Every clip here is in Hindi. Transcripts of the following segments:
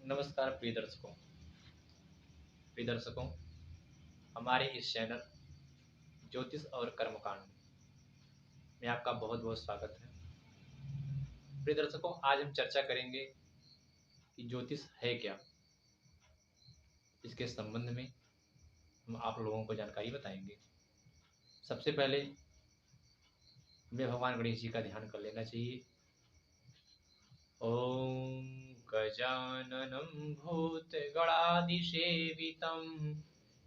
नमस्कार प्रिय दर्शकों, हमारे इस चैनल ज्योतिष और कर्मकांड में आपका बहुत बहुत स्वागत है। प्रिय दर्शकों, आज हम चर्चा करेंगे कि ज्योतिष है क्या। इसके संबंध में हम आप लोगों को जानकारी बताएंगे। सबसे पहले हमें भगवान गणेश जी का ध्यान कर लेना चाहिए। ओम गजाननं भूतगणाधिसेवितं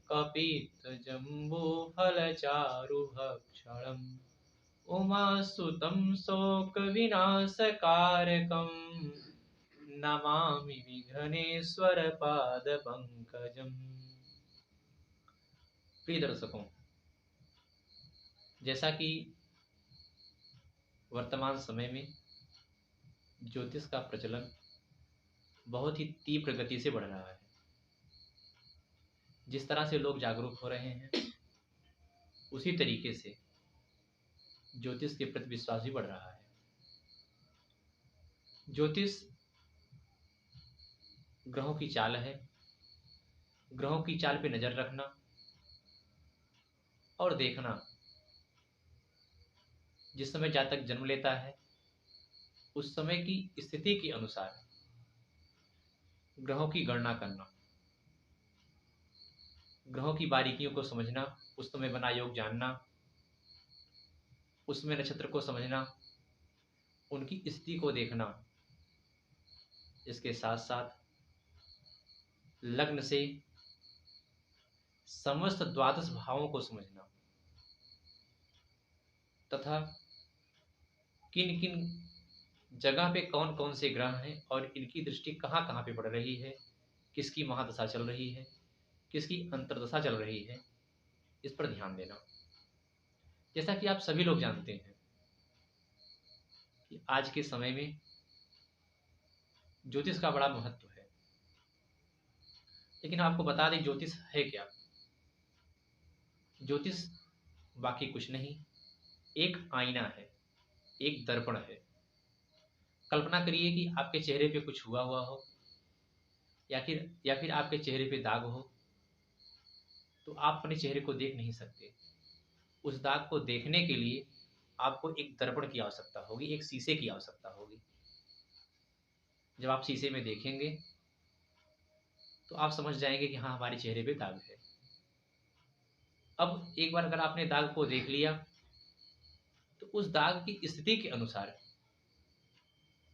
कपित्थजम्बूफलचारुभक्षणम् उमासुतं शोकविनाशकारकं नमामि विघ्नेश्वरपादपङ्कजम्। प्रिय दर्शकों, जैसा कि वर्तमान समय में ज्योतिष का प्रचलन बहुत ही तीव्र गति से बढ़ रहा है। जिस तरह से लोग जागरूक हो रहे हैं, उसी तरीके से ज्योतिष के प्रति विश्वास भी बढ़ रहा है। ज्योतिष ग्रहों की चाल है। ग्रहों की चाल पे नजर रखना और देखना, जिस समय जातक जन्म लेता है उस समय की स्थिति के अनुसार ग्रहों की गणना करना, ग्रहों की बारीकियों को समझना, उस समय बना योग जानना, उसमें नक्षत्र को समझना, उनकी स्थिति को देखना, इसके साथ साथ लग्न से समस्त द्वादश भावों को समझना तथा किन किन जगह पे कौन कौन से ग्रह हैं और इनकी दृष्टि कहाँ कहाँ पे पड़ रही है, किसकी महादशा चल रही है, किसकी अंतर्दशा चल रही है, इस पर ध्यान देना। जैसा कि आप सभी लोग जानते हैं कि आज के समय में ज्योतिष का बड़ा महत्व है। लेकिन आपको बता दें ज्योतिष है क्या। ज्योतिष बाकी कुछ नहीं, एक आईना है, एक दर्पण है। कल्पना करिए कि आपके चेहरे पे कुछ हुआ हुआ हो या फिर आपके चेहरे पे दाग हो, तो आप अपने चेहरे को देख नहीं सकते। उस दाग को देखने के लिए आपको एक दर्पण की आवश्यकता होगी, एक शीशे की आवश्यकता होगी। जब आप शीशे में देखेंगे तो आप समझ जाएंगे कि हाँ, हमारे चेहरे पे दाग है। अब एक बार अगर आपने दाग को देख लिया तो उस दाग की स्थिति के अनुसार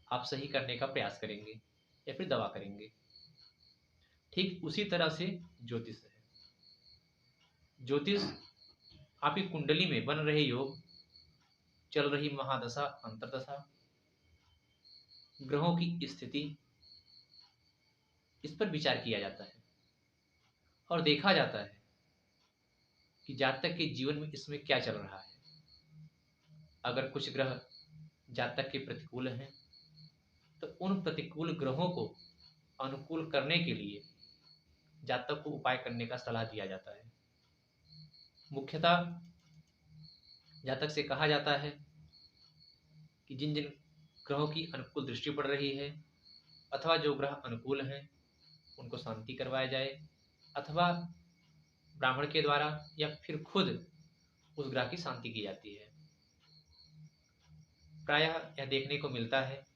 आप सही करने का प्रयास करेंगे या फिर दवा करेंगे। ठीक उसी तरह से ज्योतिष है। ज्योतिष आपकी कुंडली में बन रहे योग, चल रही महादशा अंतर्दशा, ग्रहों की स्थिति, इस पर विचार किया जाता है और देखा जाता है कि जातक के जीवन में इसमें क्या चल रहा है। अगर कुछ ग्रह जातक के प्रतिकूल हैं तो उन प्रतिकूल ग्रहों को अनुकूल करने के लिए जातक को उपाय करने का सलाह दिया जाता है। मुख्यतः जातक से कहा जाता है कि जिन जिन ग्रहों की अनुकूल दृष्टि पड़ रही है अथवा जो ग्रह अनुकूल हैं उनको शांति करवाया जाए, अथवा ब्राह्मण के द्वारा या फिर खुद उस ग्रह की शांति की जाती है। प्रायः यह देखने को मिलता है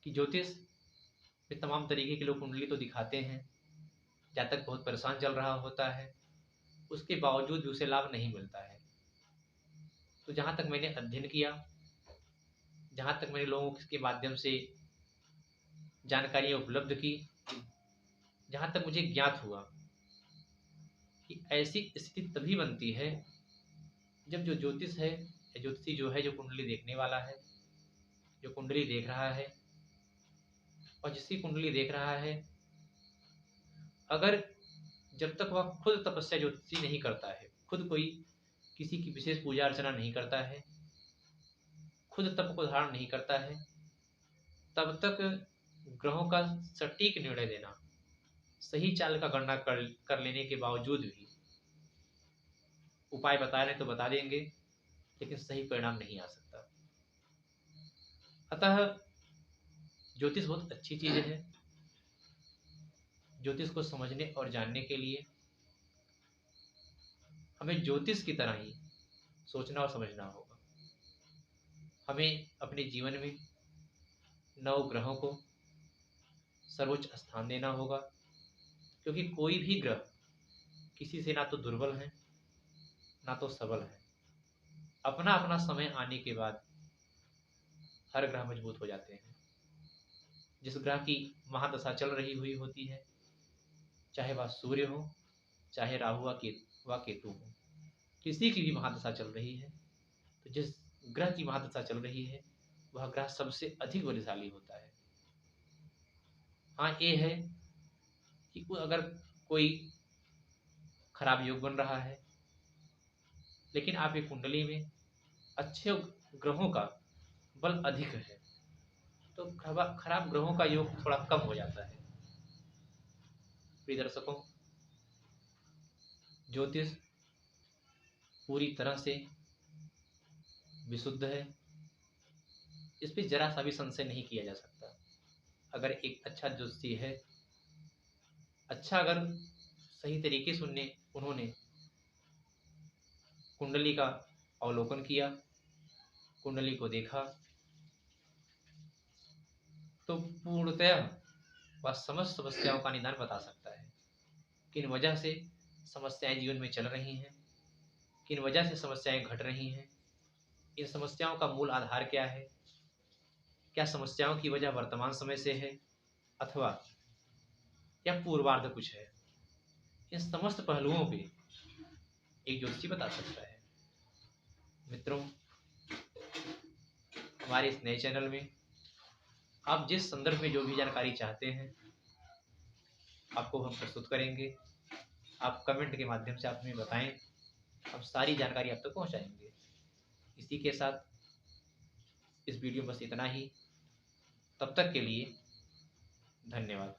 कि ज्योतिष में तमाम तरीके के लोग कुंडली तो दिखाते हैं, जातक बहुत परेशान चल रहा होता है, उसके बावजूद भी उसे लाभ नहीं मिलता है। तो जहाँ तक मैंने अध्ययन किया, जहाँ तक मैंने लोगों के माध्यम से जानकारियाँ उपलब्ध की, जहाँ तक मुझे ज्ञात हुआ कि ऐसी स्थिति तभी बनती है जब जो ज्योतिष है या ज्योतिषी जो है, जो कुंडली देखने वाला है, जो कुंडली देख रहा है और जिसकी कुंडली देख रहा है, अगर जब तक वह खुद तपस्या ज्योतिषी नहीं करता है, खुद कोई किसी की विशेष पूजा अर्चना नहीं करता है, खुद तप को धारण नहीं करता है, तब तक ग्रहों का सटीक निर्णय देना, सही चाल का गणना कर लेने के बावजूद भी उपाय बता रहे तो बता देंगे, लेकिन सही परिणाम नहीं आ सकता। अतः ज्योतिष बहुत अच्छी चीज है। ज्योतिष को समझने और जानने के लिए हमें ज्योतिष की तरह ही सोचना और समझना होगा। हमें अपने जीवन में 9 ग्रहों को सर्वोच्च स्थान देना होगा, क्योंकि कोई भी ग्रह किसी से ना तो दुर्बल है ना तो सबल है। अपना अपना समय आने के बाद हर ग्रह मजबूत हो जाते हैं। जिस ग्रह की महादशा चल रही हुई होती है, चाहे वह सूर्य हो, चाहे राहु व केतु हो, किसी की भी महादशा चल रही है, तो जिस ग्रह की महादशा चल रही है वह ग्रह सबसे अधिक बलशाली होता है। हाँ, ये है कि अगर कोई खराब योग बन रहा है, लेकिन आपकी कुंडली में अच्छे ग्रहों का बल अधिक है, तो खराब ग्रहों का योग थोड़ा कम हो जाता है। प्रिय दर्शकों, ज्योतिष पूरी तरह से विशुद्ध है, इस पर जरा सा भी संशय नहीं किया जा सकता। अगर एक अच्छा ज्योतिषी है, अगर सही तरीके से उन्होंने कुंडली का अवलोकन किया, कुंडली को देखा, तो पूर्णतः वह समस्त समस्याओं का निदान बता सकता है। किन वजह से समस्याएं जीवन में चल रही हैं, किन वजह से समस्याएं घट रही हैं, इन समस्याओं का मूल आधार क्या है, क्या समस्याओं की वजह वर्तमान समय से है अथवा या पूर्वार्ध कुछ है। इन समस्त पहलुओं पे एक ज्योतिषी बता सकता है। मित्रों, हमारे इस नए चैनल में आप जिस संदर्भ में जो भी जानकारी चाहते हैं आपको हम प्रस्तुत करेंगे। आप कमेंट के माध्यम से आप हमें बताएं, हम सारी जानकारी आप तक पहुंचाएंगे। इसी के साथ इस वीडियो में बस इतना ही। तब तक के लिए धन्यवाद।